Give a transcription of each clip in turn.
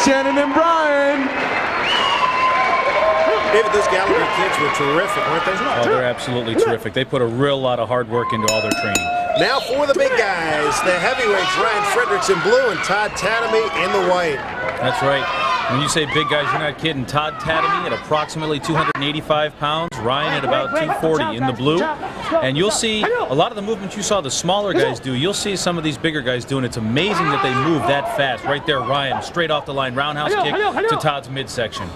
Shannon and Brian. David, those Gallagher kids were terrific, weren't they? Oh, they're absolutely terrific. They put a real lot of hard work into all their training. Now for the big guys, the heavyweights, Ryan Fredericks in blue and Todd Tatamy in the white. That's right. When you say big guys, you're not kidding. Todd Tatamy at approximately 285 pounds, Ryan at about 240 in the blue. And you'll see a lot of the movements you saw the smaller guys do, you'll see some of these bigger guys doing. It's amazing that they move that fast. Right there, Ryan, straight off the line, roundhouse kick to Todd's midsection.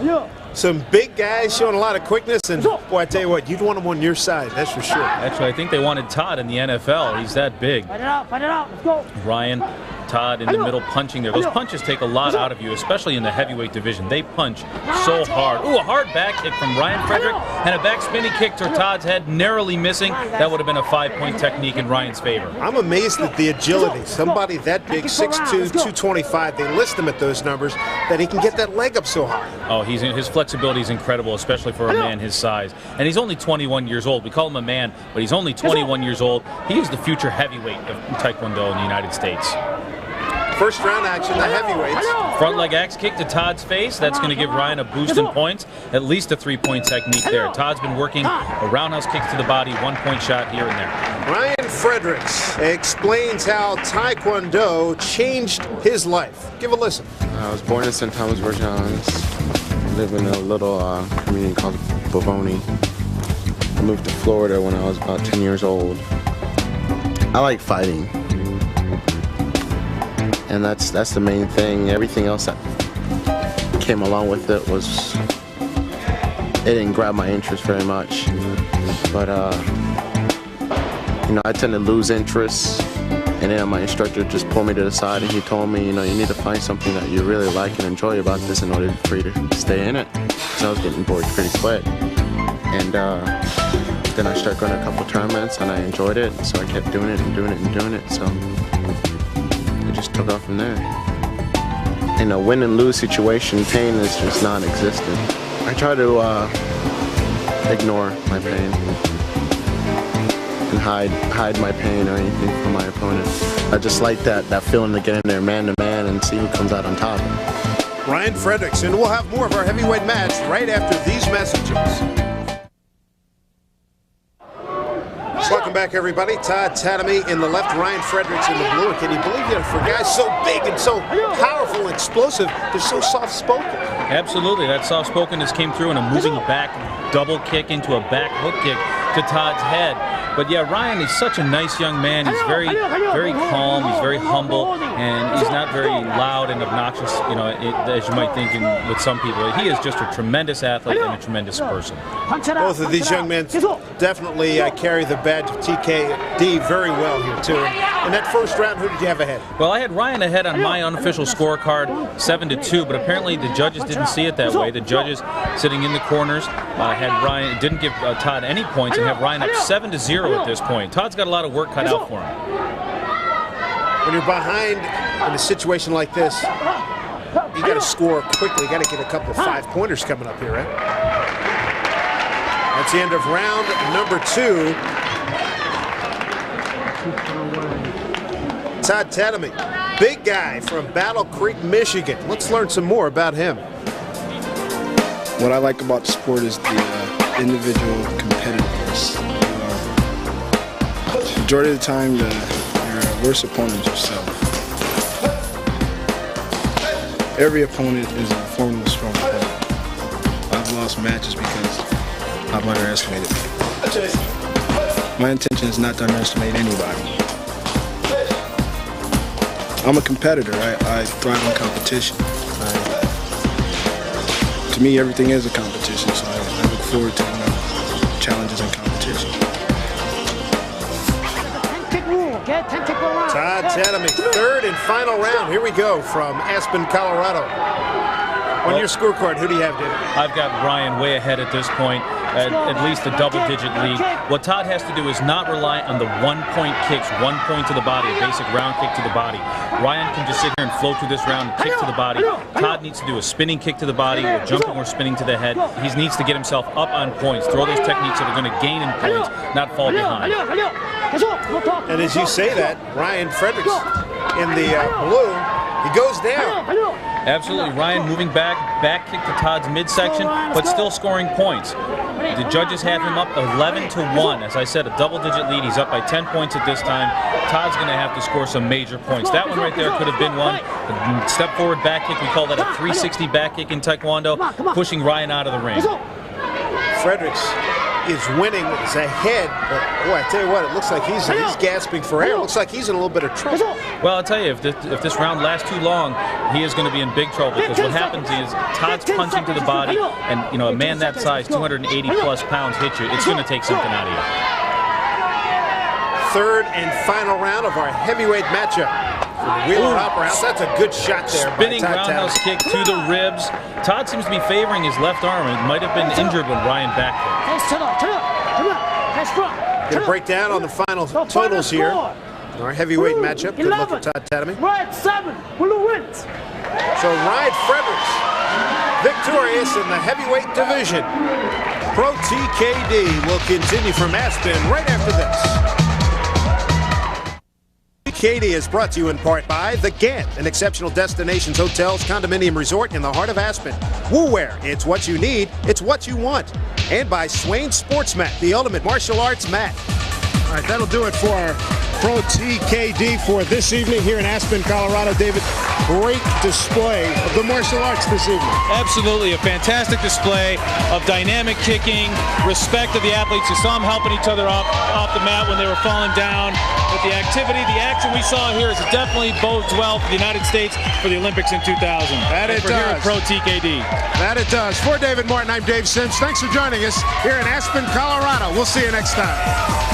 Some big guys showing a lot of quickness, and boy, I tell you what, you'd want them on your side, that's for sure. Actually, I think they wanted Todd in the NFL. He's that big. Fight it out, let's go. Ryan, Todd in the middle punching there. Those punches take a lot out of you, especially in the heavyweight division. They punch so hard. Ooh, a hard back kick from Ryan Frederick and a back spinning kick to Todd's head, narrowly missing. That would have been a 5-point technique in Ryan's favor. I'm amazed at the agility. Somebody that big, 6'2", 225, they list him at those numbers, that he can get that leg up so high. Oh, his flexibility is incredible, especially for a man his size. And he's only 21 years old. We call him a man, but he's only 21 years old. He is the future heavyweight of Taekwondo in the United States. First round action, the heavyweights. Front leg axe kick to Todd's face. That's going to give Ryan a boost in points. At least a 3-point technique there. Todd's been working a roundhouse kick to the body, 1-point shot here and there. Ryan Fredericks explains how Taekwondo changed his life. Give a listen. I was born in St. Thomas, Virgin Islands. I live in a little community called Bovoni. I moved to Florida when I was about 10 years old. I like fighting. And that's the main thing. Everything else that came along with it was, it didn't grab my interest very much. But you know, I tend to lose interest, and then my instructor just pulled me to the side and he told me, you know, you need to find something that you really like and enjoy about this in order for you to stay in it. So I was getting bored pretty quick. And then I started going to a couple tournaments and I enjoyed it, so I kept doing it and doing it and doing it. So just took off from there. In a win and lose situation, pain is just non-existent. I try to ignore my pain and hide my pain or anything from my opponent. I just like that feeling to get in there man to man and see who comes out on top. Ryan Fredericks, and we'll have more of our heavyweight match right after these messages. Welcome back, everybody. Todd Tatamy in the left, Ryan Fredericks in the blue. And can you believe it? For guys so big and so powerful and explosive, they're so soft-spoken. Absolutely. That soft-spokenness came through in a moving back double kick into a back hook kick to Todd's head. But yeah, Ryan is such a nice young man. He's very calm. He's very humble, and he's not very loud and obnoxious, you know, as you might think with some people. He is just a tremendous athlete and a tremendous person. Both of these young men definitely carry the badge of TKD very well here, too. In that first round, who did you have ahead? Well, I had Ryan ahead on my unofficial scorecard, 7-2, but apparently the judges didn't see it that way. The judges sitting in the corners had Ryan, didn't give Todd any points, and have Ryan up 7-0 at this point. Todd's got a lot of work cut out for him. When you're behind in a situation like this, you got to score quickly. You got to get a couple of 5-pointers coming up here, right? That's the end of round number 2. Todd Tatamy, big guy from Battle Creek, Michigan. Let's learn some more about him. What I like about the sport is the individual competitiveness. The majority of the time, your worst opponent is yourself. Every opponent is a formidable, strong opponent. I've lost matches because I've underestimated them. My intention is not to underestimate anybody. I'm a competitor. I thrive on competition. To me, everything is a competition, so I look forward to challenges and competition. Todd Tatamy, third and final round. Here we go from Aspen, Colorado. On your scorecard, who do you have, David? I've got Ryan way ahead at this point, at least a double-digit lead. What Todd has to do is not rely on the 1-point kicks, 1 point to the body, a basic round kick to the body. Ryan can just sit here and flow through this round and kick to the body. Todd needs to do a spinning kick to the body, or jumping or spinning to the head. He needs to get himself up on points, throw those techniques that are going to gain in points, not fall behind. And as you say that, Ryan Fredericks in the blue, he goes down. Absolutely. Ryan moving back kick to Todd's midsection, but still scoring points. The judges have him up 11-1. As I said, a double-digit lead. He's up by 10 points at this time. Todd's going to have to score some major points. That one right there could have been one. A step forward back kick. We call that a 360 back kick in Taekwondo, pushing Ryan out of the ring. Fredericks is winning, is ahead, but boy, I tell you what, it looks like he's gasping for air. It looks like he's in a little bit of trouble. Well, I'll tell you, if this round lasts too long, he is going to be in big trouble, because what happens is Todd's punching to the body, and you know, a man that size, 280+ pounds, hits you, it's going to take something out of you. Third and final round of our heavyweight matchup. Wheeler Upperhouse, that's a good shot there. Spinning roundhouse kick to the ribs. Todd seems to be favoring his left arm. It might have been injured when Ryan back kicked. Going to break down on the final totals here. Our heavyweight matchup. Good luck at Todd Tatamy. Ryan 7, Blue wins. So Ryan Fredericks, victorious in the heavyweight division. Pro TKD will continue from Aspen right after this. TKD is brought to you in part by The Gant, an exceptional destinations, hotels, condominium resort in the heart of Aspen. Woo-wear, it's what you need, it's what you want. And by Swain Sports Mat, the ultimate martial arts mat. All right, that'll do it for our Pro TKD for this evening here in Aspen, Colorado. David, great display of the martial arts this evening. Absolutely, a fantastic display of dynamic kicking, respect of the athletes. You saw them helping each other off the mat when they were falling down. But the activity, the action we saw here is definitely bodes well for the United States for the Olympics in 2000. That it does. Here at Pro TKD. That it does. For David Martin, I'm Dave Sims. Thanks for joining us here in Aspen, Colorado. We'll see you next time.